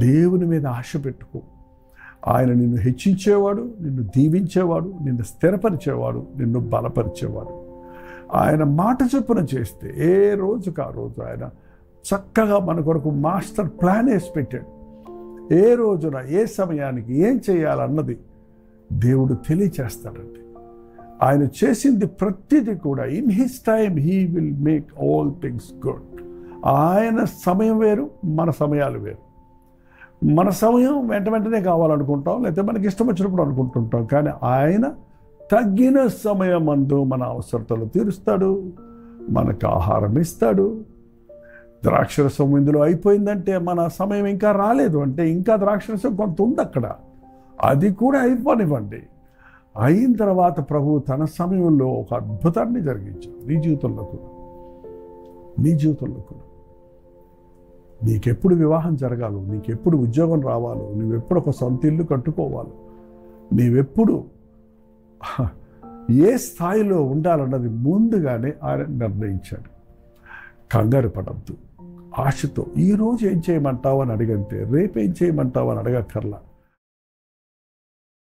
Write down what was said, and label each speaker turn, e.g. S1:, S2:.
S1: దేవుని మీద ఆశ పెట్టుకో. ఆయన నిన్ను హెచ్చించేవాడు, నిన్ను దీవించేవాడు, నిన్ను స్థిరపరిచేవాడు, నిన్ను బలపరిచేవాడు. ఆయన మాట చొప్పున చేస్తే ఏ రోజుకు ఆ రోజు ఆయన చక్కగా మన కొరకు మాస్టర్ ప్లాన్ వేసి పెట్టాడు. ఏ రోజున ఏ సమయానికి ఏం చేయాలన్నది దేవుడు తెలియచేస్తాడండి. ఆయన చేసింది ప్రతిదీ కూడా in his time he will make all things good. ఆయన సమయం వేరు, మన సమయాలు వేరు. మన సమయం వెంటనే కావాలనుకుంటాం, లేకపోతే మనకి ఇష్టం వచ్చినప్పుడు అనుకుంటుంటాం. కానీ ఆయన తగ్గిన సమయం అందు మన అవసరతలు తీరుస్తాడు, మనకు ఆహారం ఇస్తాడు. ద్రాక్షరసం ఇందులో అయిపోయిందంటే మన సమయం ఇంకా రాలేదు అంటే ఇంకా ద్రాక్షరసం కొంత ఉంది అక్కడ, అది కూడా అయిపోనివ్వండి. అయిన తర్వాత ప్రభువు తన సమయంలో ఒక అద్భుతాన్ని జరిగించాడు నీ జీవితంలో కూడా. నీకెప్పుడు వివాహం జరగాలో, నీకెప్పుడు ఉద్యోగం రావాలో, నువ్వెప్పుడు ఒక సొంత ఇల్లు కట్టుకోవాలో, నీవెప్పుడు ఏ స్థాయిలో ఉండాలన్నది ముందుగానే ఆయన నిర్ణయించాడు. కంగారు పడద్దు, ఆశతో ఈరోజు ఏం చేయమంటావు అని అడిగితే రేపు ఏం చేయమంటావు అని అడగక్కర్లా.